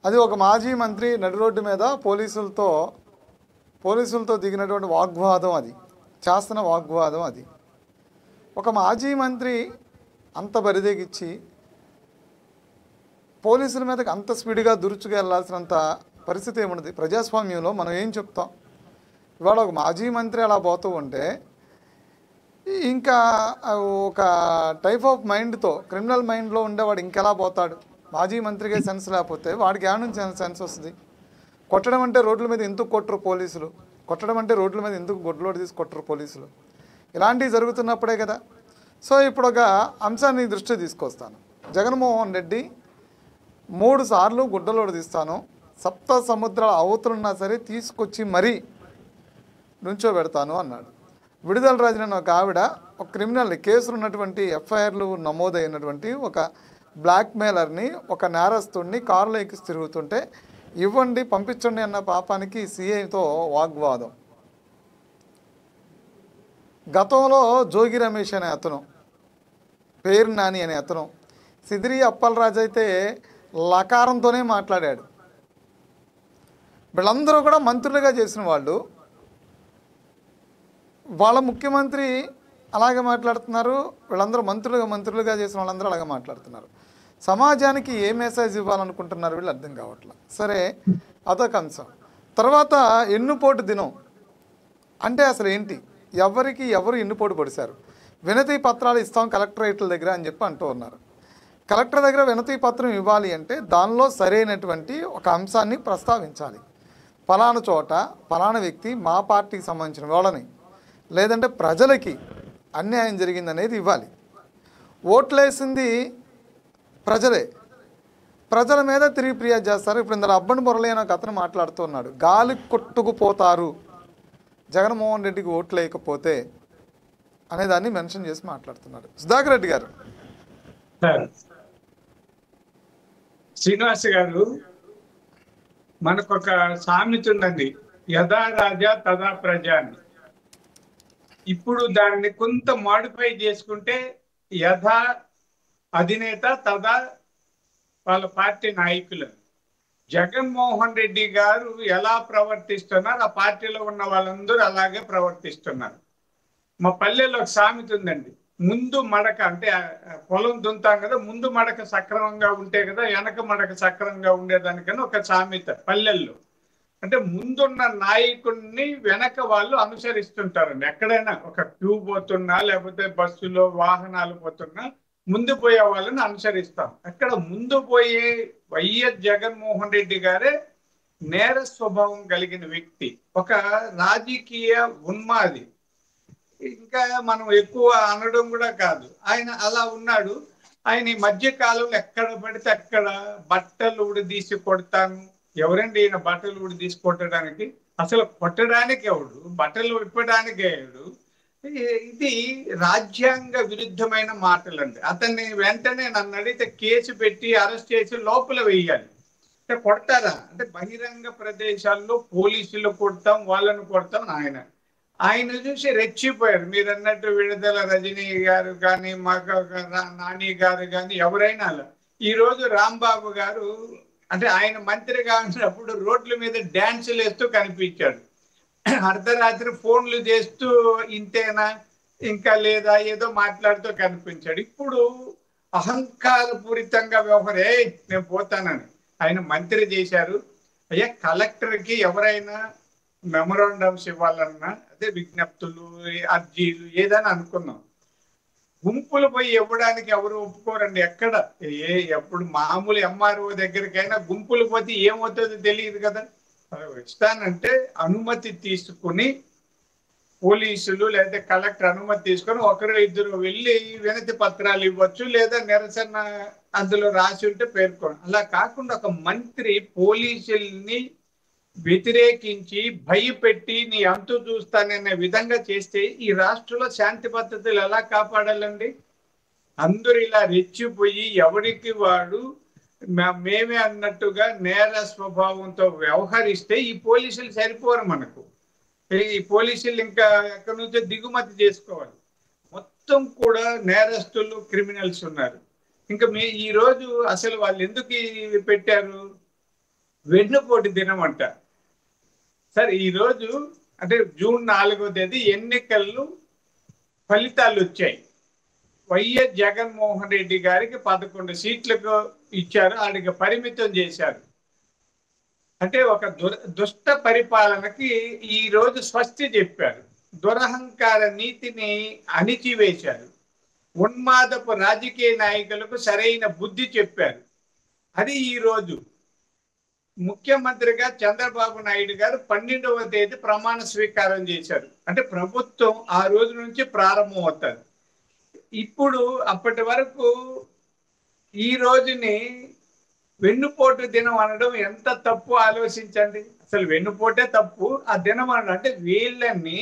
అది ఒక మాజీ మంత్రి నడి రోడ్డు మీద పోలీసులతో దిగినటువంటి వాగ్వాదం, అది చేస్తున్న వాగ్వాదం. అది ఒక మాజీ మంత్రి అంత బరిదెగిచ్చి పోలీసుల మీదకి అంత స్పీడ్గా దురుచుకు వెళ్లాల్సినంత పరిస్థితి ఏమున్నది? ప్రజాస్వామ్యంలో మనం ఏం చెప్తాం? ఇవాళ ఒక మాజీ మంత్రి అలా పోతూ ఉంటే ఇంకా ఒక టైప్ ఆఫ్ మైండ్తో, క్రిమినల్ మైండ్లో ఉండేవాడు ఇంకెలా పోతాడు? మాజీ మంత్రిగా సెన్స్ లేకపోతే వాడికి ఏడ నుంచి సెన్స్ వస్తుంది? కొట్టడం అంటే రోడ్ల మీద ఎందుకు కొట్టరు పోలీసులు? కొట్టడం అంటే రోడ్ల మీద ఎందుకు గొడ్లోడు తీసి కొట్టరు పోలీసులు? ఇలాంటివి జరుగుతున్నప్పుడే కదా. సో ఇప్పుడు ఒక అంశాన్ని దృష్టి తీసుకొస్తాను. జగన్మోహన్ రెడ్డి 3 సార్లు గుడ్డలోడు తీస్తాను, 7 సముద్రాల అవతలున్నా సరే తీసుకొచ్చి మరీ నుంచోబెడతాను అన్నాడు. విడుదల రాజున ఒక ఆవిడ ఒక క్రిమినల్ కేసులు ఉన్నటువంటి ఎఫ్ఐఆర్లు నమోదైనటువంటి ఒక బ్లాక్మెయిలర్ని, ఒక నేరస్తుడిని కారులో ఎక్కి తిరుగుతుంటే ఇవ్వండి పంపించండి అన్న పాపానికి సిఐతో వాగ్వాదం. గతంలో జోగి రమేష్ అనే అతను, పేరు నాని అనే అతను, సిదిరి అప్పలరాజు అయితే లకారంతోనే మాట్లాడాడు. వీళ్ళందరూ కూడా మంత్రులుగా చేసిన వాళ్ళు. వాళ్ళ ముఖ్యమంత్రి అలాగే మాట్లాడుతున్నారు, వీళ్ళందరూ మంత్రులుగా చేసిన వాళ్ళందరూ అలాగే మాట్లాడుతున్నారు. సమాజానికి ఏ మెసేజ్ ఇవ్వాలనుకుంటున్నారు వీళ్ళు అర్థం కావట్లేదు. సరే, అదొక అంశం. తర్వాత ఎన్నుపోటు దినం అంటే అసలు ఏంటి? ఎవరు ఎన్నుపోటు పొడిశారు? వినతి పత్రాలు ఇస్తాం కలెక్టరేట్ల దగ్గర అని చెప్పి అంటూ ఉన్నారు. కలెక్టర్ దగ్గర వినతి పత్రం ఇవ్వాలి అంటే దానిలో సరైనటువంటి ఒక అంశాన్ని ప్రస్తావించాలి. ఫలానా చోట ఫలానా వ్యక్తి మా పార్టీకి సంబంధించిన వాళ్ళని, లేదంటే ప్రజలకి అన్యాయం జరిగిందనేది ఇవ్వాలి. ఓట్లేసింది ప్రజలే, ప్రజల మీద తిరిగి ఫిర్యాదు చేస్తారు. ఇప్పుడు ఇందులో అబ్బని మురళి అనే ఒక అతను మాట్లాడుతూ ఉన్నాడు, గాలి కొట్టుకుపోతారు జగన్మోహన్ రెడ్డికి ఓట్లు వేయకపోతే అనేదాన్ని మెన్షన్ చేసి మాట్లాడుతున్నాడు. సుధాకర్ రెడ్డి గారు. శ్రీనివాస్ గారు, మనకొక సామెత ఉందండి, యథా రాజా తదా ప్రజ అని. ఇప్పుడు దాన్ని కొంత మాడిఫై చేసుకుంటే యథా అధినేత తదా వాళ్ళ పార్టీ నాయకులు. జగన్మోహన్ రెడ్డి గారు ఎలా ప్రవర్తిస్తున్నారు, ఆ పార్టీలో ఉన్న వాళ్ళందరూ అలాగే ప్రవర్తిస్తున్నారు. మా పల్లెలో ఒక సామెత ఉందండి, ముందు మడక అంటే పొలం దున్నుతాం కదా, ముందు మడక సక్రమంగా ఉంటే కదా వెనక మడక సక్రమంగా ఉండేదానికని ఒక సామెత పల్లెల్లో. అంటే ముందున్న నాయకుడిని వెనక వాళ్ళు అనుసరిస్తుంటారండి. ఎక్కడైనా ఒక క్యూ పోతున్నా, లేకపోతే బస్సులో వాహనాలు పోతున్నా ముందు పోయే వాళ్ళని అనుసరిస్తాం. అక్కడ ముందు పోయే వైఎస్ జగన్మోహన్ రెడ్డి గారే నేర స్వభావం కలిగిన వ్యక్తి, ఒక రాజకీయ ఉన్మాది. ఇంకా మనం ఎక్కువ అనడం కూడా కాదు, ఆయన అలా ఉన్నాడు. ఆయన ఈ మధ్య కాలంలో ఎక్కడ పడితే అక్కడ బట్టలు ఉడిదీసి కొడతాను. ఎవరండి ఈయన బట్టలు ఉడిదీసి కొట్టడానికి? అసలు కొట్టడానికి ఎవడు, బట్టలు విప్పడానికి ఎవడు? ఇది రాజ్యాంగ విరుద్ధమైన మాటలండి. అతన్ని వెంటనే నన్ను అడిగితే కేసు పెట్టి అరెస్ట్ చేసి లోపల వేయాలి. అంటే కొడతారా అంటే బహిరంగ ప్రదేశాల్లో పోలీసులు కొడతాం, వాళ్ళను కొడతాం. ఆయన చూసి రెచ్చిపోయారు. మీరు అన్నట్టు విడుదల రజనీ గారు కానీ, నాని గారు కానీ, ఎవరైనా అలా. ఈరోజు రాంబాబు గారు అంటే ఆయన మంత్రిగా ఉన్నప్పుడు రోడ్ల మీద డ్యాన్సులు వేస్తూ కనిపించాడు. అర్ధరాత్రి ఫోన్లు చేస్తూ ఇంతేనా ఇంకా లేదా ఏదో మాట్లాడుతూ కనిపించాడు. ఇప్పుడు అహంకారపూరితంగా వ్యవహారే నేను పోతానని ఆయన మంత్రి చేశారు. అయ్యా, కలెక్టర్కి ఎవరైనా మెమరాండమ్స్ ఇవ్వాలన్నా, అదే విజ్ఞప్తులు, అర్జీలు ఏదైనా అనుకున్నాం, గుంపులు పోయి ఇవ్వడానికి ఎవరు ఒప్పుకోరండి. ఎప్పుడు మామూలు ఎంఆర్ఓ దగ్గరికైనా గుంపులు పోతే ఏమవుతుందో తెలియదు కదా. ఇస్తానంటే అనుమతి తీసుకుని పోలీసులు లేదా కలెక్టర్ అనుమతి తీసుకొని 1-2 వెళ్ళి వినతి పత్రాలు ఇవ్వచ్చు, లేదా నిరసన అందులో రాసి ఉంటే పేర్కొన. అలా కాకుండా ఒక మంత్రి పోలీసుల్ని వ్యతిరేకించి భయపెట్టి నీ అంతు చూస్తాననే విధంగా చేస్తే ఈ రాష్ట్రంలో శాంతి భద్రతలు ఎలా కాపాడాలండి? అందరూ ఇలా రెచ్చిపోయి ఎవరికి వాడు మేమే అన్నట్టుగా నేర స్వభావంతో వ్యవహరిస్తే ఈ పోలీసులు సరిపోరు మనకు. ఈ పోలీసులు ఇంకా ఎక్కడి నుంచో దిగుమతి చేసుకోవాలి. మొత్తం కూడా నేరస్తులు, క్రిమినల్స్ ఉన్నారు. ఇంకా ఈ రోజు అసలు వాళ్ళు ఎందుకు పెట్టారు? వెన్నుపోటు దినం అంటారు. సరే ఈరోజు అంటే జూన్ 4వ తేదీ ఎన్నికలు ఫలితాలు వచ్చాయి. వైఎస్ జగన్మోహన్ రెడ్డి గారికి 11 సీట్లకు ఇచ్చారు, ఆడికి పరిమితం చేశారు. అంటే ఒక దుష్ట పరిపాలనకి ఈ రోజు స్వస్తి చెప్పారు. దురహంకార నీతిని అణిచివేశారు. ఉన్మాదపు రాజకీయ నాయకులకు సరైన బుద్ధి చెప్పారు. అది ఈ రోజు ముఖ్యమంత్రిగా చంద్రబాబు నాయుడు గారు 12వ తేదీ ప్రమాణ స్వీకారం చేశారు. అంటే ప్రభుత్వం ఆ రోజు నుంచి ప్రారంభం అవుతుంది. ఇప్పుడు అప్పటి వరకు ఈ రోజుని వెన్నుపోటు దినం అనడం ఎంత తప్పు ఆలోచించండి. అసలు వెన్నుపోటే తప్పు, ఆ దినం అనడం అంటే వీళ్ళని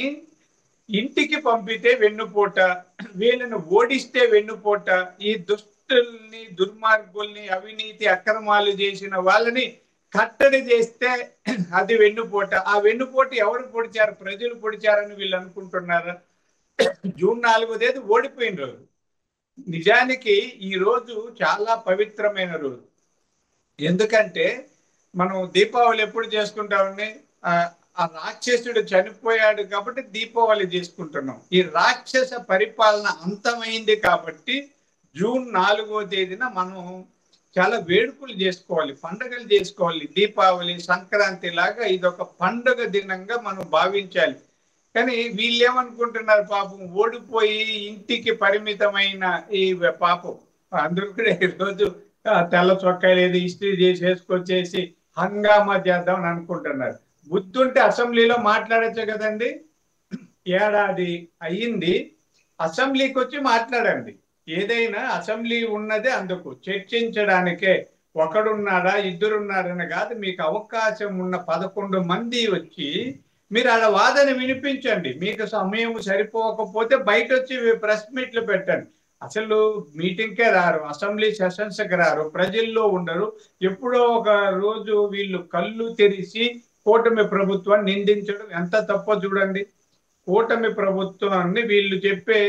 ఇంటికి పంపితే వెన్నుపోట, వీళ్ళని ఓడిస్తే వెన్నుపోట, ఈ దుష్టుల్ని దుర్మార్గుల్ని అవినీతి అక్రమాలు చేసిన వాళ్ళని కట్టడి చేస్తే అది వెన్నుపోట. ఆ వెన్నుపోట ఎవరు పొడిచారు? ప్రజలు పొడిచారని వీళ్ళు అనుకుంటున్నారా? జూన్ 4వ తేదీ ఓడిపోయిన రోజు. నిజానికి ఈ రోజు చాలా పవిత్రమైన రోజు. ఎందుకంటే మనం దీపావళి ఎప్పుడు చేసుకుంటామని, ఆ రాక్షసుడు చనిపోయాడు కాబట్టి దీపావళి చేసుకుంటున్నాం. ఈ రాక్షస పరిపాలన అంతమైంది కాబట్టి జూన్ 4వ తేదీన మనం చాలా వేడుకలు చేసుకోవాలి, పండుగలు చేసుకోవాలి. దీపావళి, సంక్రాంతి లాగా ఇదొక పండుగ దినంగా మనం భావించాలి. కానీ వీళ్ళు ఏమనుకుంటున్నారు? పాపం ఓడిపోయి ఇంటికి పరిమితమైన ఈ పాపం అందరూ కూడా ఈరోజు తెల్ల చొక్కా లేదు ఇస్త్రీ చేసి వేసుకొచ్చేసి హంగామా చేద్దామని అనుకుంటున్నారు. బుద్ధుంటే అసెంబ్లీలో మాట్లాడచ్చు కదండి. ఏడాది అయ్యింది, అసెంబ్లీకి వచ్చి మాట్లాడండి. ఏదైనా అసెంబ్లీ ఉన్నదే అందుకు, చర్చించడానికే. ఒకడున్నాడా ఇద్దరున్నారని కాదు, మీకు అవకాశం ఉన్న 11 మంది వచ్చి మీరు ఆడ వాదన వినిపించండి. మీకు సమయం సరిపోకపోతే బయట వచ్చి ప్రెస్ మీట్లు పెట్టండి. అసలు మీటింగ్కే రారు, అసెంబ్లీ సెషన్స్కి రారు, ప్రజల్లో ఉండరు. ఎప్పుడో ఒక రోజు వీళ్ళు కళ్ళు తెరిచి కూటమి ప్రభుత్వాన్ని నిందించడం ఎంత తప్పో చూడండి. కూటమి ప్రభుత్వాన్ని వీళ్ళు చెప్పే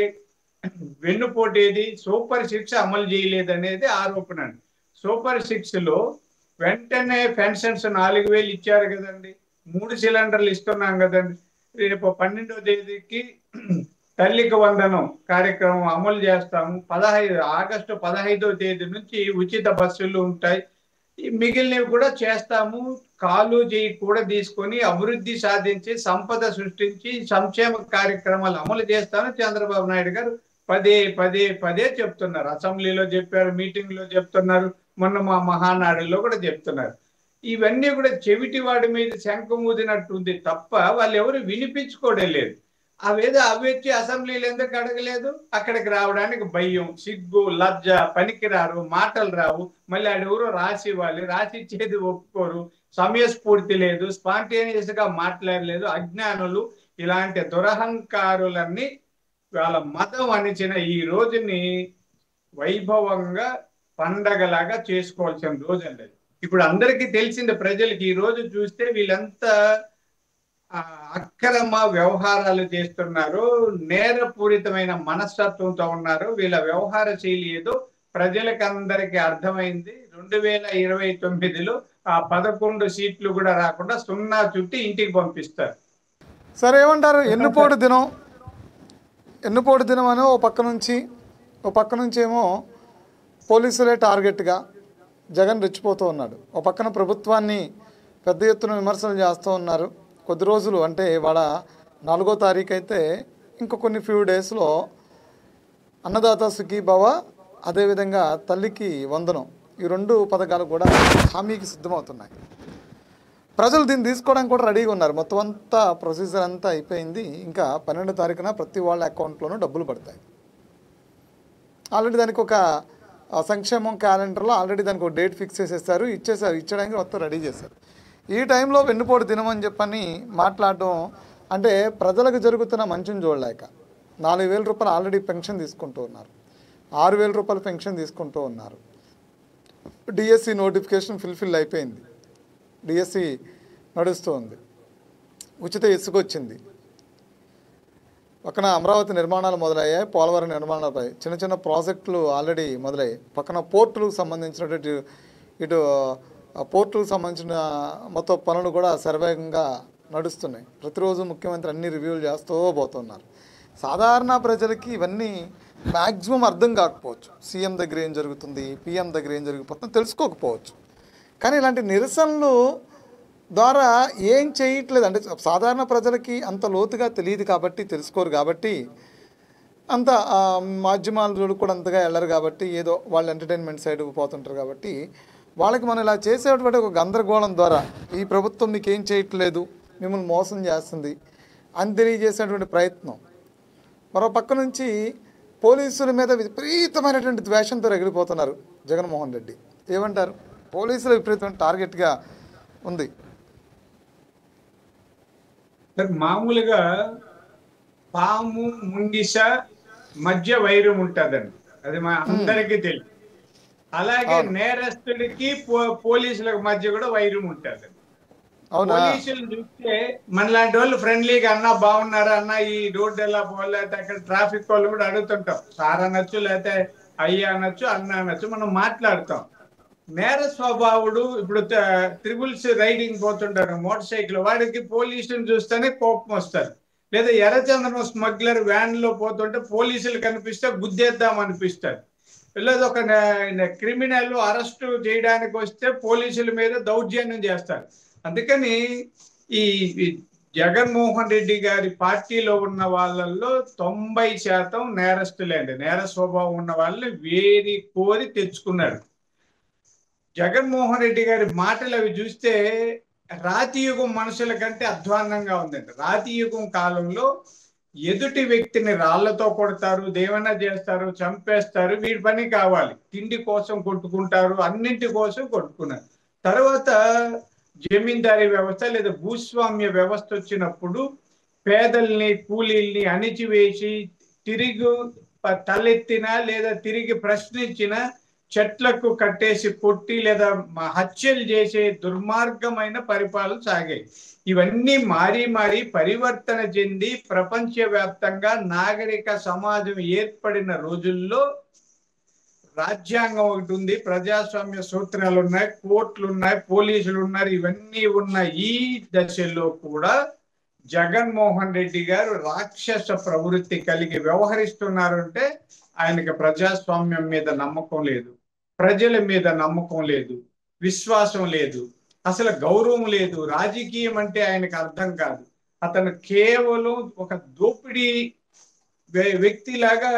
వెన్నుపోటేది సూపర్ 6 అమలు చేయలేదనేది ఆరోపణ. సూపర్ 6లో వెంటనే పెన్షన్స్ 4000 ఇచ్చారు కదండి, 3 సిలిండర్లు ఇస్తున్నాం కదండి. రేపు 12వ తేదీకి తల్లికి వందనం కార్యక్రమం అమలు చేస్తాము. ఆగస్టు 15వ తేదీ నుంచి ఉచిత బస్సులు ఉంటాయి. మిగిలినవి కూడా చేస్తాము. కాలు చేయి కూడా తీసుకొని అభివృద్ధి సాధించి సంపద సృష్టించి సంక్షేమ కార్యక్రమాలు అమలు చేస్తామని చంద్రబాబు నాయుడు గారు పదే పదే పదే చెప్తున్నారు. అసెంబ్లీలో చెప్పారు, మీటింగ్ లో చెప్తున్నారు, మొన్న మా మహానాడులో కూడా చెప్తున్నారు. ఇవన్నీ కూడా చెవిటి వాడి మీద శంఖం ఊదినట్టుంది తప్ప వాళ్ళు ఎవరు వినిపించుకోవడం లేదు. అవేదో అవి అసెంబ్లీలో ఎందుకు అడగలేదు? అక్కడికి రావడానికి భయం, సిగ్గు, లజ్జ, పనికిరారు, మాటలు రావు. మళ్ళీ ఆడెవరో రాసి ఇవ్వాలి, రాసి ఇచ్చేది ఒప్పుకోరు, సమయస్ఫూర్తి లేదు, స్పాంటేనియస్ గా మాట్లాడలేదు. అజ్ఞానులు, ఇలాంటి దురహంకారులన్నీ వాళ్ళ మతం అనిచిన ఈ రోజుని వైభవంగా పండగలాగా చేసుకోవాల్సిన రోజు అండి. ఇప్పుడు అందరికీ తెలిసింది, ప్రజలకి ఈ రోజు చూస్తే వీళ్ళంతా అక్రమ వ్యవహారాలు చేస్తున్నారు, నేరపూరితమైన మనస్తత్వంతో ఉన్నారు. వీళ్ళ వ్యవహార శైలి ఏదో ప్రజలకు అందరికీ అర్థమైంది. 2029లో ఆ 11 సీట్లు కూడా రాకుండా 0 చుట్టి ఇంటికి పంపిస్తారు. సరే, ఏమంటారు? ఎన్నుపోటు దినం అని ఓ పక్క నుంచి ఏమో పోలీసులే టార్గెట్గా జగన్ రెచ్చిపోతూ ఉన్నాడు. ఓ పక్కన ప్రభుత్వాన్ని పెద్ద ఎత్తున విమర్శలు చేస్తూ ఉన్నారు. కొద్ది రోజులు అంటే ఇవాళ 4వ తారీఖు అయితే ఇంకో కొన్ని ఫ్యూ డేస్లో అన్నదాత సుఖీభవ, అదేవిధంగా తల్లికి వందనం, ఈ 2 పథకాలు కూడా హామీకి సిద్ధమవుతున్నాయి. ప్రజలు దీన్ని తీసుకోవడానికి కూడా రెడీగా ఉన్నారు. మొత్తం అంతా ప్రొసీజర్ అంతా అయిపోయింది. ఇంకా 12వ తారీఖున ప్రతి వాళ్ళ అకౌంట్లోనూ డబ్బులు పడతాయి. ఆల్రెడీ దానికి ఒక సంక్షేమం క్యాలెండర్లో ఆల్రెడీ దానికి ఒక డేట్ ఫిక్స్ చేసేస్తారు, ఇచ్చడానికి మొత్తం రెడీ చేశారు. ఈ టైంలో వెన్నుపోటు దినం అని చెప్పని మాట్లాడడం అంటే ప్రజలకు జరుగుతున్న మంచిని చూడలేక 4000 రూపాయలు ఆల్రెడీ పెన్షన్ తీసుకుంటూ ఉన్నారు, 6000 రూపాయలు పెన్షన్ తీసుకుంటూ ఉన్నారు. డిఎస్సి నోటిఫికేషన్ ఫుల్ఫిల్ అయిపోయింది, డిఎస్సి నడుస్తూ ఉంది, ఉచిత ఇసుక వచ్చింది, పక్కన అమరావతి నిర్మాణాలు మొదలయ్యాయి, పోలవరం నిర్మాణాలపై చిన్న ప్రాజెక్టులు ఆల్రెడీ మొదలయ్యాయి, పక్కన పోర్టులకు సంబంధించినటువంటి ఇటు ఆ పోర్టుకు సంబంధించిన మొత్తం పనులు కూడా శరవేగంగా నడుస్తున్నాయి. ప్రతిరోజు ముఖ్యమంత్రి అన్ని రివ్యూలు చేస్తూ పోతున్నారు. సాధారణ ప్రజలకి ఇవన్నీ మ్యాక్సిమం అర్థం కాకపోవచ్చు. సీఎం దగ్గర ఏం జరుగుతుంది, పిఎం దగ్గర ఏం జరిగిపోతుందో తెలుసుకోకపోవచ్చు. కానీ ఇలాంటి నిరసనలు ద్వారా ఏం చేయట్లేదు అంటే సాధారణ ప్రజలకి అంత లోతుగా తెలియదు కాబట్టి, తెలుసుకోరు కాబట్టి, అంత మాధ్యమాల జోడు కూడా అంతగా వెళ్ళరు కాబట్టి, ఏదో వాళ్ళు ఎంటర్టైన్మెంట్ సైడ్కి పోతుంటారు కాబట్టి, వాళ్ళకి మనం ఇలా చేసేటువంటి ఒక గందరగోళం ద్వారా ఈ ప్రభుత్వం మీకు ఏం చేయట్లేదు, మిమ్మల్ని మోసం చేస్తుంది అని తెలియజేసేటువంటి ప్రయత్నం. మరో పక్క నుంచి పోలీసుల మీద విపరీతమైనటువంటి ద్వేషంతో రగిలిపోతున్నారు జగన్మోహన్ రెడ్డి. ఏమంటారు? పోలీసుల విపరీతమైన టార్గెట్గా ఉంది. మామూలుగా పాము ముంగిస మధ్య వైరం ఉంటుందండి, అది మా అందరికీ తెలియదు. అలాగే నేరస్తుడికి పోలీసులకు మధ్య కూడా వైరం ఉంటుంది. పోలీసులు చూస్తే మనలాంటి వాళ్ళు ఫ్రెండ్లీగా అన్నా బాగున్నారా అన్న, ఈ రోడ్డు ఎలా పోలేకపోతే అక్కడ ట్రాఫిక్ వాళ్ళు కూడా అడుగుతుంటాం. సార్ అనొచ్చు, లేకపోతే అయ్యా అనొచ్చు, అన్న అనొచ్చు, మనం మాట్లాడతాం. నేర స్వభావుడు ఇప్పుడు త్రిబుల్స్ రైడింగ్ పోతుంటారు మోటార్ సైకిల్, వాడికి పోలీసుని చూస్తేనే కోపం వస్తారు. లేదా ఎర్రచందనం స్మగ్లర్ వ్యాన్ లో పోతుంటే పోలీసులు కనిపిస్తే గుద్దేద్దాం అనిపిస్తారు. లేదా ఒక క్రిమినల్ అరెస్టు చేయడానికి వస్తే పోలీసుల మీద దౌర్జన్యం చేస్తారు. అందుకని ఈ జగన్మోహన్ రెడ్డి గారి పార్టీలో ఉన్న వాళ్ళల్లో 90% నేరస్తులే అండి. నేర స్వభావం ఉన్న వాళ్ళని వేరి కోరి తెచ్చుకున్నాడు. జగన్మోహన్ రెడ్డి గారి మాటలు అవి చూస్తే రాతియుగం మనుషుల కంటే అధ్వాన్నంగా ఉందండి. రాతియుగం కాలంలో ఎదుటి వ్యక్తిని రాళ్లతో కొడతారు, దేవనా చేస్తారు, చంపేస్తారు, వీడి పని కావాలి, తిండి కోసం కొట్టుకుంటారు, అన్నింటి కోసం కొట్టుకున్నారు. తర్వాత జమీందారీ వ్యవస్థ లేదా భూస్వామ్య వ్యవస్థ వచ్చినప్పుడు పేదల్ని కూలీల్ని అణిచివేసి తిరిగి తలెత్తిన లేదా తిరిగి ప్రశ్నించిన చెట్లకు కట్టేసి కొట్టి లేదా హత్యలు చేసే దుర్మార్గమైన పరిపాలన సాగాయి. ఇవన్నీ మారి మారి పరివర్తన చెంది ప్రపంచవ్యాప్తంగా నాగరిక సమాజం ఏర్పడిన రోజుల్లో రాజ్యాంగం ఒకటి ఉంది, ప్రజాస్వామ్య సూత్రాలు ఉన్నాయి, కోర్టులు ఉన్నాయి, పోలీసులు ఉన్నారు. ఇవన్నీ ఉన్న ఈ దశలో కూడా జగన్మోహన్ రెడ్డి గారు రాక్షస ప్రవృత్తి కలిగి వ్యవహరిస్తున్నారు. అంటే ఆయనకి ప్రజాస్వామ్యం మీద నమ్మకం లేదు, ప్రజల మీద నమ్మకం లేదు, విశ్వాసం లేదు, అసలు గౌరవం లేదు. రాజకీయం అంటే ఆయనకు అర్థం కాదు. అతను కేవలం ఒక దోపిడీ వ్యక్తిలాగా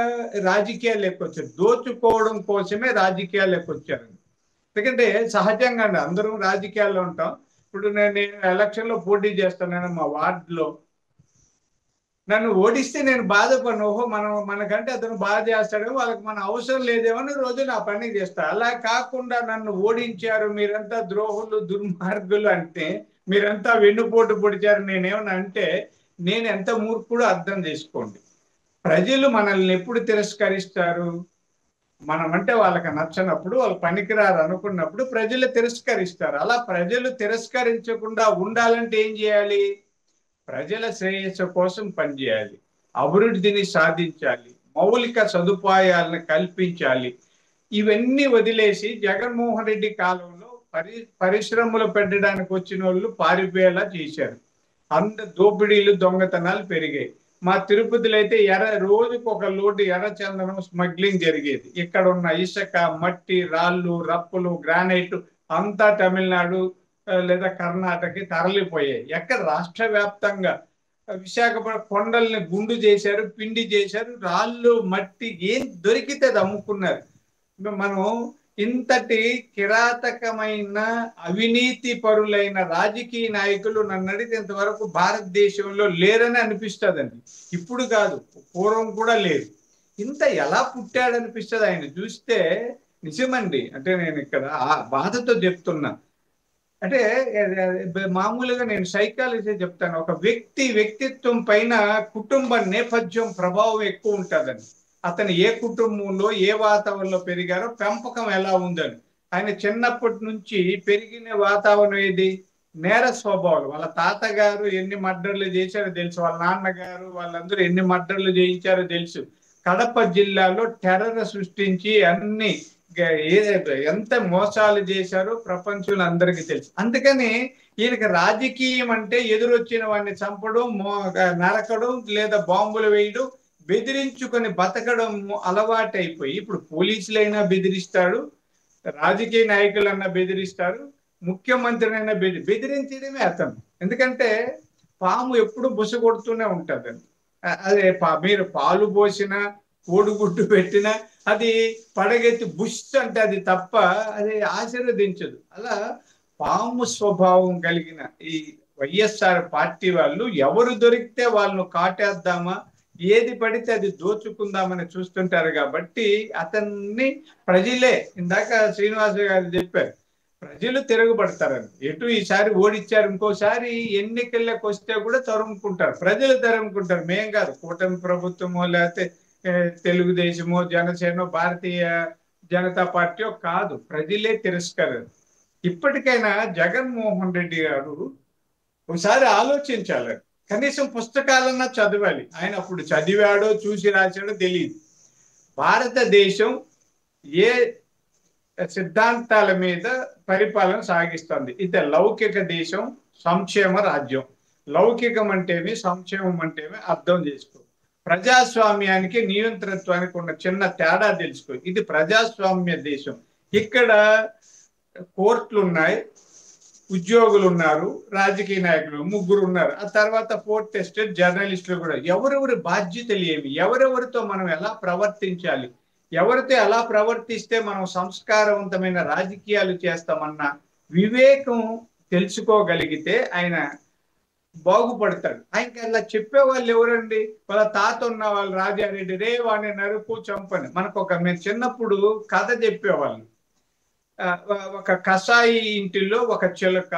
రాజకీయాలు వచ్చారు, దోచుకోవడం కోసమే రాజకీయాలు వచ్చారు. ఎందుకంటే సహజంగా అందరూ రాజకీయాల్లో ఉంటాం. ఇప్పుడు నేను ఎలక్షన్ లో పోటీ చేస్తున్నాను మా వార్డులో, నన్ను ఓడిస్తే నేను బాధపడను, ఓహో మనకంటే అతను బాగా చేస్తాడేమో, వాళ్ళకి మన అవసరం లేదేమో అని రోజు నా పని చేస్తా. అలా కాకుండా నన్ను ఓడించారు, మీరంతా ద్రోహులు దుర్మార్గులు అంటే, మీరంతా వెన్నుపోటు పొడిచారు నేనేమన్నా అంటే, నేను ఎంత మూర్ఖుడో అర్థం చేసుకోండి. ప్రజలు మనల్ని ఎప్పుడు తిరస్కరిస్తారు? మనమంటే వాళ్ళకి నచ్చనప్పుడు, వాళ్ళు పనికిరారు అనుకున్నప్పుడు ప్రజలు తిరస్కరిస్తారు. అలా ప్రజలు తిరస్కరించకుండా ఉండాలంటే ఏం చేయాలి? ప్రజల శ్రేయస్సు కోసం పనిచేయాలి, అభివృద్ధిని సాధించాలి, మౌలిక సదుపాయాలను కల్పించాలి. ఇవన్నీ వదిలేసి జగన్మోహన్ రెడ్డి కాలంలో పరిశ్రమలు పెట్టడానికి వచ్చిన వాళ్ళు పారిపోయేలా చేశారు. దోపిడీలు దొంగతనాలు పెరిగాయి. మా తిరుపతిలో అయితే రోజుకు ఒక లోటు ఎర్రచందనం స్మగ్లింగ్ జరిగేది. ఇక్కడ ఉన్న ఇసుక, మట్టి, రాళ్ళు, రప్పులు, గ్రానైట్ అంతా తమిళనాడు లేదా కర్ణాటకకి తరలిపోయాయి. ఎక్కడ రాష్ట్ర వ్యాప్తంగా విశాఖపట్నం కొండల్ని గుండు చేశారు, పిండి చేశారు, రాళ్ళు మట్టి ఏం దొరికితే అది అమ్ముకున్నారు. మనం ఇంతటి కిరాతకమైన అవినీతి పరులైన రాజకీయ నాయకులు నన్ను అడిగితే ఇంతవరకు భారతదేశంలో లేరని అనిపిస్తుందండి. ఇప్పుడు కాదు, పూర్వం కూడా లేదు. ఇంత ఎలా పుట్టాడనిపిస్తుంది ఆయన చూస్తే. నిజమండి, అంటే నేను ఇక్కడ బాధతో చెప్తున్నా. అంటే మామూలుగా నేను సైకాలజీ చెప్తాను, ఒక వ్యక్తిత్వం పైన కుటుంబ నేపథ్యం ప్రభావం ఎక్కువ ఉంటుందని. అతను ఏ కుటుంబంలో ఏ వాతావరణంలో పెరిగారో, పెంపకం ఎలా ఉందని. ఆయన చిన్నప్పటి నుంచి పెరిగిన వాతావరణం ఏది? నేర స్వభావాలు. వాళ్ళ తాతగారు ఎన్ని మర్డర్లు చేశారో తెలుసు, వాళ్ళ నాన్నగారు వాళ్ళందరూ ఎన్ని మర్డర్లు చేయించారో తెలుసు. కడప జిల్లాలో టెర్రర్ సృష్టించి అన్ని ఎంత మోసాలు చేశారో ప్రపంచంలో అందరికీ తెలుసు. అందుకని ఈయనకి రాజకీయం అంటే ఎదురొచ్చిన వాడిని చంపడం, నరకడం, లేదా బాంబులు వేయడం, బెదిరించుకొని బతకడం అలవాటైపోయి ఇప్పుడు పోలీసులైనా బెదిరిస్తాడు, రాజకీయ నాయకులన్నా బెదిరిస్తారు, ముఖ్యమంత్రినైనా బెదిరించడమే అతను. ఎందుకంటే పాము ఎప్పుడు బుస కొడుతూనే ఉంటుంది. అదే మీరు పాలు పోసినా కోడిగుడ్డు పెట్టినా అది పడగెత్తి బుష్ అంటే అది తప్ప అది ఆశీర్వదించదు. అలా పాము స్వభావం కలిగిన ఈ వైఎస్ఆర్ పార్టీ వాళ్ళు ఎవరు దొరికితే వాళ్ళను కాటేద్దామా, ఏది పడితే అది దోచుకుందామని చూస్తుంటారు. కాబట్టి అతన్ని ప్రజలే, ఇందాక శ్రీనివాస గారు చెప్పారు, ప్రజలు తిరగబడతారని. ఎటు ఈసారి ఓడిచ్చారు, ఇంకోసారి ఎన్నికల్లోకి వస్తే కూడా తరుముకుంటారు, ప్రజలు తరుముకుంటారు. మేం కాదు, కూటమి ప్రభుత్వమో లేకపోతే తెలుగుదేశమో జనసేన భారతీయ జనతా పార్టీ కాదు, ప్రజలే తిరస్కరరు. ఇప్పటికైనా జగన్మోహన్ రెడ్డి గారు ఒకసారి ఆలోచించాలి, కనీసం పుస్తకాలన్నా చదవాలి. ఆయన అప్పుడు చదివాడో చూసి రాశాడో తెలియదు. భారతదేశం ఏ సిద్ధాంతాల మీద పరిపాలన సాగిస్తుంది? ఇది లౌకిక దేశం, సంక్షేమ రాజ్యం. లౌకికం అంటేమి సంక్షేమం అంటేమి అర్థం చేసుకో. ప్రజాస్వామ్యానికి నియంత్రణత్వానికి ఉన్న చిన్న తేడా తెలుసుకో. ఇది ప్రజాస్వామ్య దేశం. ఇక్కడ కోర్టులు ఉన్నాయి, ఉద్యోగులు ఉన్నారు, రాజకీయ నాయకులు ముగ్గురు ఉన్నారు, ఆ తర్వాత ఫోర్త్ ఎస్టేట్ జర్నలిస్టులు కూడా. ఎవరెవరి బాధ్యతలు ఏమి, ఎవరెవరితో మనం ఎలా ప్రవర్తించాలి, ఎవరితో ఎలా ప్రవర్తిస్తే మనం సంస్కారవంతమైన రాజకీయాలు చేస్తామన్న వివేకం తెలుసుకోగలిగితే ఆయన బాగుపడతాడు. ఆయనకి అలా చెప్పేవాళ్ళు ఎవరండి? వాళ్ళ తాత ఉన్న వాళ్ళు రాజారెడ్డి, రే వాడిని నరుకు చంపని. మేము చిన్నప్పుడు కథ చెప్పేవాళ్ళు. ఒక కషాయి ఇంటిలో ఒక చిలక,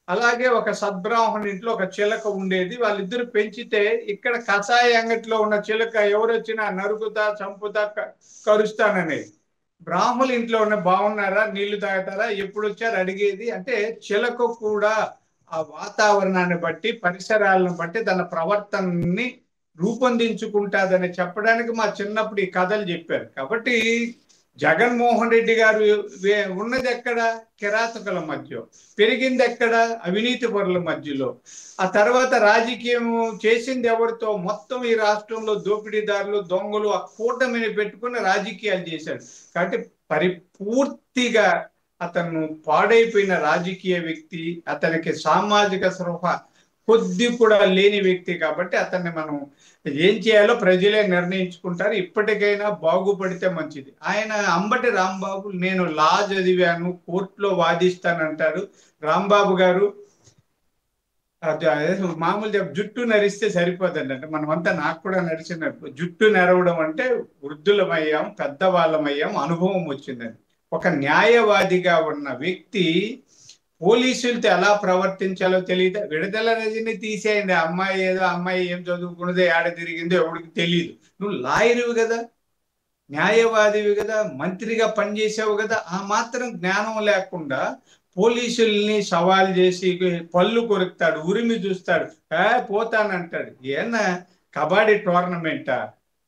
అలాగే ఒక సద్బ్రాహ్మణ ఇంట్లో ఒక చిలక ఉండేది. వాళ్ళిద్దరు పెంచితే ఇక్కడ కషాయి అంగట్లో ఉన్న చిలక ఎవరు వచ్చినా నరుకుతా, చంపుతా, కరుస్తాననేది. బ్రాహ్మణుల ఇంట్లో ఉన్న బాగున్నారా, నీళ్లు తాగుతారా, ఎప్పుడు వచ్చారు అడిగేది. అంటే చిలక కూడా ఆ వాతావరణాన్ని బట్టి, పరిసరాలను బట్టి తన ప్రవర్తనని రూపొందించుకుంటాదని చెప్పడానికి మా చిన్నప్పుడు ఈ కథలు చెప్పారు. కాబట్టి జగన్మోహన్ రెడ్డి గారు ఉన్నది ఎక్కడ? కిరాతకుల మధ్య. పెరిగింది ఎక్కడ? అవినీతి పరుల మధ్యలో. ఆ తర్వాత రాజకీయం చేసింది ఎవరితో? మొత్తం ఈ రాష్ట్రంలో దోపిడీదారులు, దొంగలు, ఆ కూటమిని పెట్టుకుని రాజకీయాలు చేశాడు. కాబట్టి పూర్తిగా అతను పాడైపోయిన రాజకీయ వ్యక్తి, అతనికి సామాజిక స్పృహ కొద్ది కూడా లేని వ్యక్తి. కాబట్టి అతన్ని మనం ఏం చేయాలో ప్రజలే నిర్ణయించుకుంటారు. ఇప్పటికైనా బాగుపడితే మంచిది. ఆయన అంబటి రాంబాబు, నేను లా చదివాను, కోర్టులో వాదిస్తానంటారు. రాంబాబు గారు మామూలు జుట్టు నరిస్తే సరిపోదండి. అంటే మనమంతా, నాకు కూడా నరిచినప్పుడు జుట్టు నెరవడం అంటే వృద్ధులమయ్యాం, పెద్దవాళ్ళమయ్యాం, అనుభవం వచ్చిందని. ఒక న్యాయవాదిగా ఉన్న వ్యక్తి పోలీసులతో ఎలా ప్రవర్తించాలో తెలియదు. విడుదల రజని తీసేయండి, అమ్మాయి ఏం చదువుకున్నదో, ఏడ తిరిగిందో ఎవరికి తెలియదు. నువ్వు లాయరువి కదా, న్యాయవాదివి కదా, మంత్రిగా పనిచేసావు కదా, ఆ మాత్రం జ్ఞానం లేకుండా పోలీసుల్ని సవాల్ చేసి పళ్ళు కొరుకుతాడు, ఉరిమి చూస్తాడు, పోతానంటాడు. ఏమన్నా కబడ్డీ టోర్నమెంటా?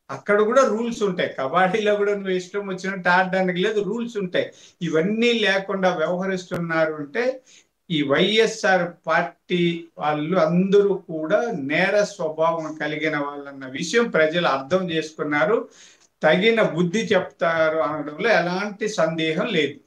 అక్కడ కూడా రూల్స్ ఉంటాయి. కబడ్డీలో కూడా నువ్వు ఇష్టం వచ్చినట్టు ఆడడానికి లేదు, రూల్స్ ఉంటాయి. ఇవన్నీ లేకుండా వ్యవహరిస్తున్నారు అంటే ఈ వైఎస్ఆర్ పార్టీ వాళ్ళు అందరూ కూడా నేర స్వభావం కలిగిన వాళ్ళన్న విషయం ప్రజలు అర్థం చేసుకున్నారు. తగిన బుద్ధి చెప్తారు అనడంలో ఎలాంటి సందేహం లేదు.